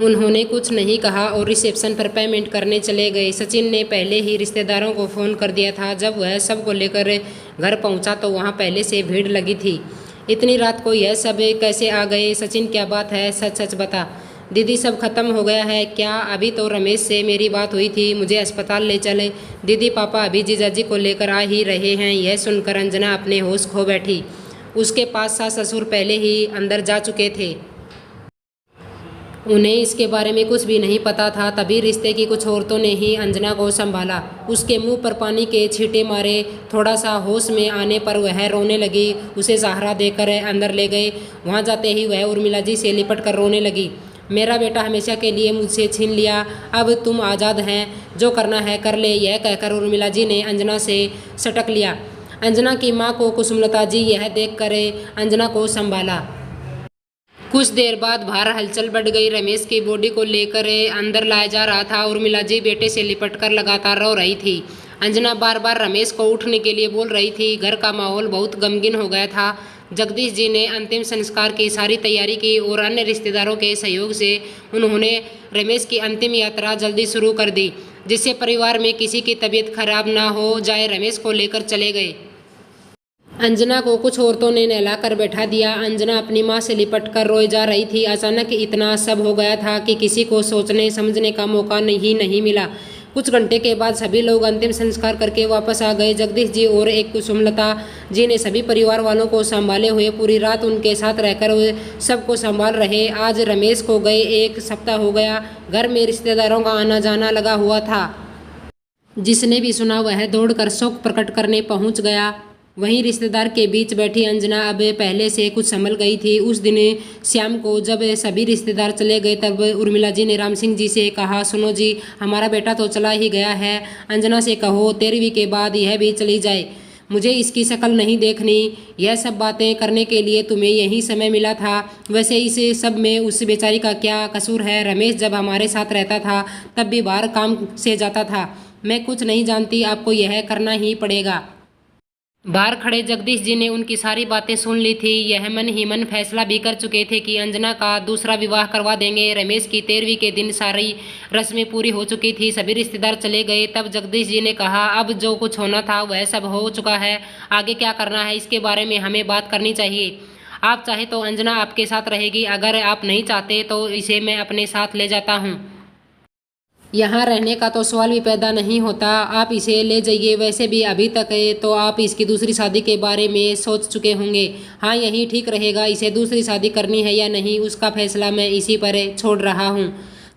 उन्होंने कुछ नहीं कहा और रिसेप्शन पर पेमेंट करने चले गए। सचिन ने पहले ही रिश्तेदारों को फ़ोन कर दिया था। जब वह सब को लेकर घर पहुंचा तो वहां पहले से भीड़ लगी थी। इतनी रात को यह सब कैसे आ गए? सचिन, क्या बात है? सच सच बता। दीदी, सब खत्म हो गया है क्या? अभी तो रमेश से मेरी बात हुई थी, मुझे अस्पताल ले चले। दीदी, पापा अभी जीजाजी को लेकर आ ही रहे हैं। यह सुनकर अंजना अपने होश खो बैठी। उसके पास सास ससुर पहले ही अंदर जा चुके थे। उन्हें इसके बारे में कुछ भी नहीं पता था। तभी रिश्ते की कुछ औरतों ने ही अंजना को संभाला। उसके मुंह पर पानी के छींटे मारे। थोड़ा सा होश में आने पर वह रोने लगी। उसे सहारा देकर अंदर ले गए। वहां जाते ही वह उर्मिला जी से लिपट कर रोने लगी। मेरा बेटा हमेशा के लिए मुझसे छीन लिया, अब तुम आज़ाद हैं, जो करना है कर ले। यह कहकर उर्मिला जी ने अंजना से सटक लिया। अंजना की माँ को कुसुमलता जी यह देख कर अंजना को संभाला। कुछ देर बाद बाहर हलचल बढ़ गई। रमेश की बॉडी को लेकर अंदर लाया जा रहा था। उर्मिला जी बेटे से लिपटकर लगातार रो रही थी। अंजना बार बार रमेश को उठने के लिए बोल रही थी। घर का माहौल बहुत गमगीन हो गया था। जगदीश जी ने अंतिम संस्कार की सारी तैयारी की और अन्य रिश्तेदारों के सहयोग से उन्होंने रमेश की अंतिम यात्रा जल्दी शुरू कर दी, जिससे परिवार में किसी की तबीयत खराब ना हो जाए। रमेश को लेकर चले गए। अंजना को कुछ औरतों ने नहलाकर बैठा दिया। अंजना अपनी माँ से लिपट कर रोए जा रही थी। अचानक इतना सब हो गया था कि किसी को सोचने समझने का मौका नहीं मिला। कुछ घंटे के बाद सभी लोग अंतिम संस्कार करके वापस आ गए। जगदीश जी और एक कुसुमलता जी ने सभी परिवार वालों को संभाले हुए पूरी रात उनके साथ रहकर वे सबको संभाल रहे। आज रमेश को गए 1 सप्ताह हो गया। घर में रिश्तेदारों का आना जाना लगा हुआ था। जिसने भी सुना वह दौड़कर शोक प्रकट करने पहुंच गया। वहीं रिश्तेदार के बीच बैठी अंजना अब पहले से कुछ संभल गई थी। उस दिन शाम को जब सभी रिश्तेदार चले गए तब उर्मिला जी ने राम सिंह जी से कहा, सुनो जी, हमारा बेटा तो चला ही गया है। अंजना से कहो 13वीं के बाद यह भी चली जाए, मुझे इसकी शक्ल नहीं देखनी। यह सब बातें करने के लिए तुम्हें यही समय मिला था। वैसे इस सब में उस बेचारी का क्या कसूर है? रमेश जब हमारे साथ रहता था तब भी बाहर काम से जाता था। मैं कुछ नहीं जानती, आपको यह करना ही पड़ेगा। बाहर खड़े जगदीश जी ने उनकी सारी बातें सुन ली थी। यह मन ही मन फैसला भी कर चुके थे कि अंजना का दूसरा विवाह करवा देंगे। रमेश की 13वीं के दिन सारी रस्में पूरी हो चुकी थी। सभी रिश्तेदार चले गए। तब जगदीश जी ने कहा, अब जो कुछ होना था वह सब हो चुका है। आगे क्या करना है इसके बारे में हमें बात करनी चाहिए। आप चाहे तो अंजना आपके साथ रहेगी, अगर आप नहीं चाहते तो इसे मैं अपने साथ ले जाता हूँ। यहाँ रहने का तो सवाल भी पैदा नहीं होता, आप इसे ले जाइए। वैसे भी अभी तक है तो आप इसकी दूसरी शादी के बारे में सोच चुके होंगे। हाँ, यही ठीक रहेगा। इसे दूसरी शादी करनी है या नहीं उसका फैसला मैं इसी पर छोड़ रहा हूँ।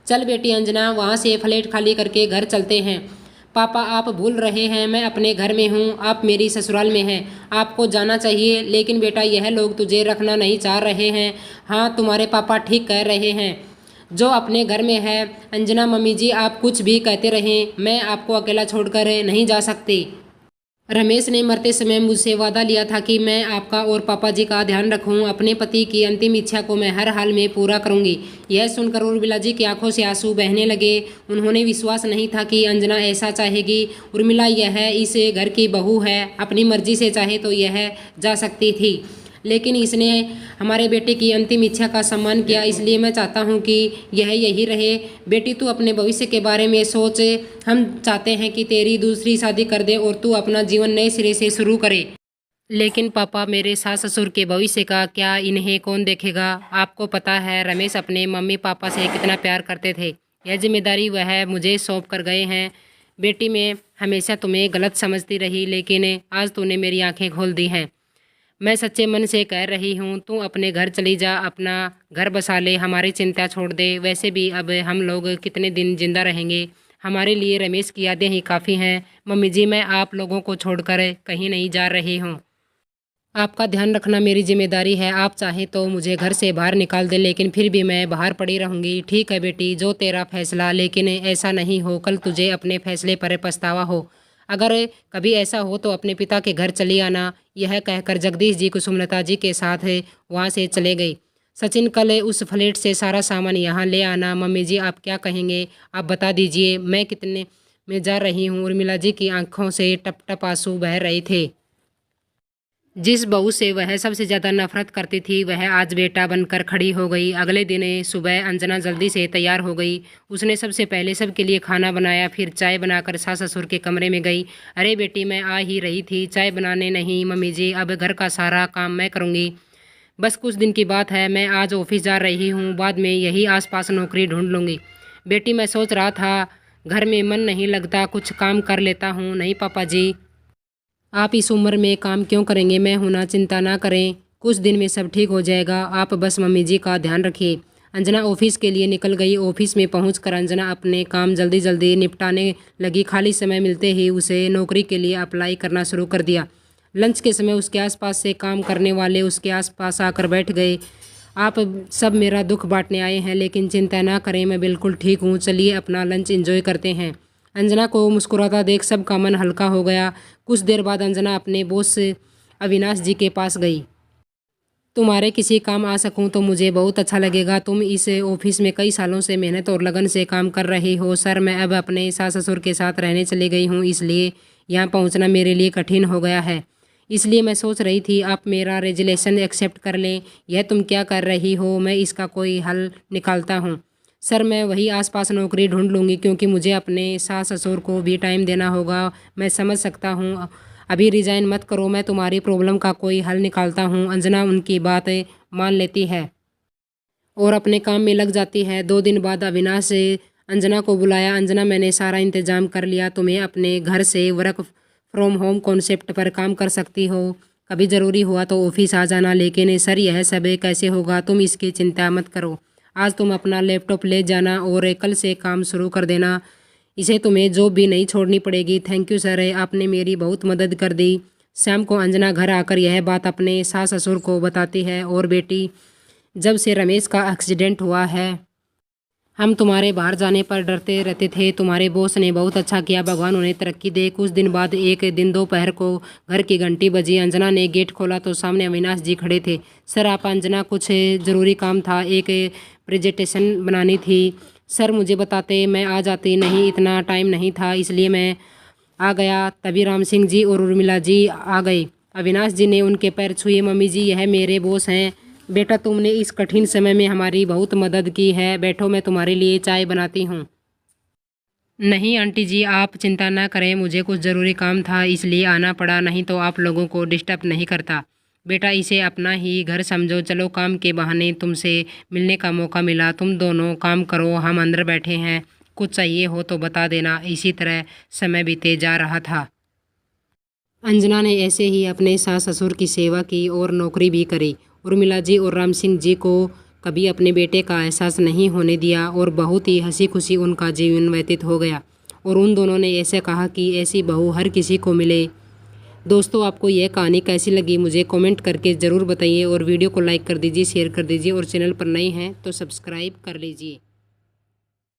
चल बेटी अंजना, वहाँ से फ्लैट खाली करके घर चलते हैं। पापा, आप भूल रहे हैं, मैं अपने घर में हूँ, आप मेरी ससुराल में हैं। आपको जाना चाहिए। लेकिन बेटा, यह लोग तुझे रखना नहीं चाह रहे हैं। हाँ, तुम्हारे पापा ठीक कह रहे हैं, जो अपने घर में है। अंजना मम्मी जी, आप कुछ भी कहते रहें, मैं आपको अकेला छोड़कर नहीं जा सकती। रमेश ने मरते समय मुझसे वादा लिया था कि मैं आपका और पापा जी का ध्यान रखूं। अपने पति की अंतिम इच्छा को मैं हर हाल में पूरा करूंगी। यह सुनकर उर्मिला जी की आंखों से आंसू बहने लगे। उन्होंने विश्वास नहीं था कि अंजना ऐसा चाहेगी। उर्मिला यह इस घर की बहू है, अपनी मर्जी से चाहे तो यह जा सकती थी, लेकिन इसने हमारे बेटे की अंतिम इच्छा का सम्मान किया। इसलिए मैं चाहता हूँ कि यह यही रहे। बेटी, तू अपने भविष्य के बारे में सोच। हम चाहते हैं कि तेरी दूसरी शादी कर दे और तू अपना जीवन नए सिरे से शुरू करे। लेकिन पापा, मेरे सास ससुर के भविष्य का क्या? इन्हें कौन देखेगा? आपको पता है रमेश अपने मम्मी पापा से कितना प्यार करते थे। यह जिम्मेदारी वह मुझे सौंप कर गए हैं। बेटी, मैं हमेशा तुम्हें गलत समझती रही, लेकिन आज तूने मेरी आंखें खोल दी हैं। मैं सच्चे मन से कह रही हूँ, तू अपने घर चली जा, अपना घर बसा ले, हमारी चिंता छोड़ दे। वैसे भी अब हम लोग कितने दिन जिंदा रहेंगे, हमारे लिए रमेश की यादें ही काफ़ी हैं। मम्मी जी, मैं आप लोगों को छोड़कर कहीं नहीं जा रही हूँ। आपका ध्यान रखना मेरी जिम्मेदारी है। आप चाहें तो मुझे घर से बाहर निकाल दे, लेकिन फिर भी मैं बाहर पड़ी रहूँगी। ठीक है बेटी, जो तेरा फैसला, लेकिन ऐसा नहीं हो कल तुझे अपने फैसले पर पछतावा हो। अगर कभी ऐसा हो तो अपने पिता के घर चली आना। यह कहकर जगदीश जी कुसुमलता जी के साथ वहाँ से चले गए। सचिन, कल उस फ्लैट से सारा सामान यहाँ ले आना। मम्मी जी, आप क्या कहेंगे, आप बता दीजिए, मैं कितने में जा रही हूँ। उर्मिला जी की आंखों से टप टप आंसू बह रहे थे। जिस बहू से वह सबसे ज़्यादा नफरत करती थी वह आज बेटा बनकर खड़ी हो गई। अगले दिन सुबह अंजना जल्दी से तैयार हो गई। उसने सबसे पहले सबके लिए खाना बनाया, फिर चाय बनाकर सास ससुर के कमरे में गई। अरे बेटी, मैं आ ही रही थी, चाय बनाने। नहीं मम्मी जी, अब घर का सारा काम मैं करूँगी। बस कुछ दिन की बात है, मैं आज ऑफिस जा रही हूँ, बाद में यही आसपास नौकरी ढूंढ लूँगी। बेटी, मैं सोच रहा था घर में मन नहीं लगता, कुछ काम कर लेता हूँ। नहीं पापा जी, आप इस उम्र में काम क्यों करेंगे, मैं हूं ना, चिंता ना करें, कुछ दिन में सब ठीक हो जाएगा, आप बस मम्मी जी का ध्यान रखिए। अंजना ऑफिस के लिए निकल गई। ऑफिस में पहुंचकर अंजना अपने काम जल्दी जल्दी निपटाने लगी। खाली समय मिलते ही उसे नौकरी के लिए अप्लाई करना शुरू कर दिया। लंच के समय उसके आसपास से काम करने वाले उसके आसपास आकर बैठ गए। आप सब मेरा दुख बांटने आए हैं, लेकिन चिंता ना करें, मैं बिल्कुल ठीक हूँ, चलिए अपना लंच एंजॉय करते हैं। अंजना को मुस्कुराता देख सबका मन हल्का हो गया। कुछ देर बाद अंजना अपने बॉस अविनाश जी के पास गई। तुम्हारे किसी काम आ सकूं तो मुझे बहुत अच्छा लगेगा। तुम इस ऑफिस में कई सालों से मेहनत और लगन से काम कर रहे हो। सर, मैं अब अपने सास ससुर के साथ रहने चली गई हूं, इसलिए यहाँ पहुँचना मेरे लिए कठिन हो गया है। इसलिए मैं सोच रही थी आप मेरा रेजिग्नेशन एक्सेप्ट कर लें। यह तुम क्या कर रही हो, मैं इसका कोई हल निकालता हूँ। सर, मैं वही आसपास नौकरी ढूंढ लूँगी, क्योंकि मुझे अपने सास ससुर को भी टाइम देना होगा। मैं समझ सकता हूँ, अभी रिजाइन मत करो, मैं तुम्हारी प्रॉब्लम का कोई हल निकालता हूँ। अंजना उनकी बातें मान लेती है और अपने काम में लग जाती है। 2 दिन बाद अविनाश से अंजना को बुलाया। अंजना, मैंने सारा इंतजाम कर लिया, तुम्हें अपने घर से वर्क फ्रॉम होम कॉन्सेप्ट पर काम कर सकती हो। कभी ज़रूरी हुआ तो ऑफिस आ जाना। लेकिन सर, यह सब कैसे होगा, तुम इसकी चिंता मत करो। आज तुम अपना लैपटॉप ले जाना और कल से काम शुरू कर देना। इसे तुम्हें जॉब भी नहीं छोड़नी पड़ेगी। थैंक यू सर, आपने मेरी बहुत मदद कर दी। शाम को अंजना घर आकर यह बात अपने सास ससुर को बताती है। और बेटी, जब से रमेश का एक्सीडेंट हुआ है, हम तुम्हारे बाहर जाने पर डरते रहते थे। तुम्हारे बॉस ने बहुत अच्छा किया, भगवान उन्हें तरक्की दे। कुछ दिन बाद एक दिन दोपहर को घर की घंटी बजी। अंजना ने गेट खोला तो सामने अविनाश जी खड़े थे। सर, आप? अंजना, कुछ ज़रूरी काम था, एक प्रेजेंटेशन बनानी थी। सर, मुझे बताते, मैं आ जाती। नहीं, इतना टाइम नहीं था, इसलिए मैं आ गया। तभी राम सिंह जी और उर्मिला जी आ गए। अविनाश जी ने उनके पैर छुए। मम्मी जी, यह मेरे बॉस हैं। बेटा, तुमने इस कठिन समय में हमारी बहुत मदद की है। बैठो, मैं तुम्हारे लिए चाय बनाती हूँ। नहीं आंटी जी, आप चिंता ना करें, मुझे कुछ ज़रूरी काम था इसलिए आना पड़ा, नहीं तो आप लोगों को डिस्टर्ब नहीं करता। बेटा, इसे अपना ही घर समझो। चलो, काम के बहाने तुमसे मिलने का मौका मिला, तुम दोनों काम करो, हम अंदर बैठे हैं, कुछ चाहिए हो तो बता देना। इसी तरह समय बीते जा रहा था। अंजना ने ऐसे ही अपने सास ससुर की सेवा की और नौकरी भी करी। उर्मिला जी और राम सिंह जी को कभी अपने बेटे का एहसास नहीं होने दिया और बहुत ही हंसी खुशी उनका जीवन व्यतीत हो गया। और उन दोनों ने ऐसे कहा कि ऐसी बहू हर किसी को मिले। दोस्तों, आपको यह कहानी कैसी लगी मुझे कमेंट करके ज़रूर बताइए और वीडियो को लाइक कर दीजिए, शेयर कर दीजिए और चैनल पर नए हैं तो सब्सक्राइब कर लीजिए।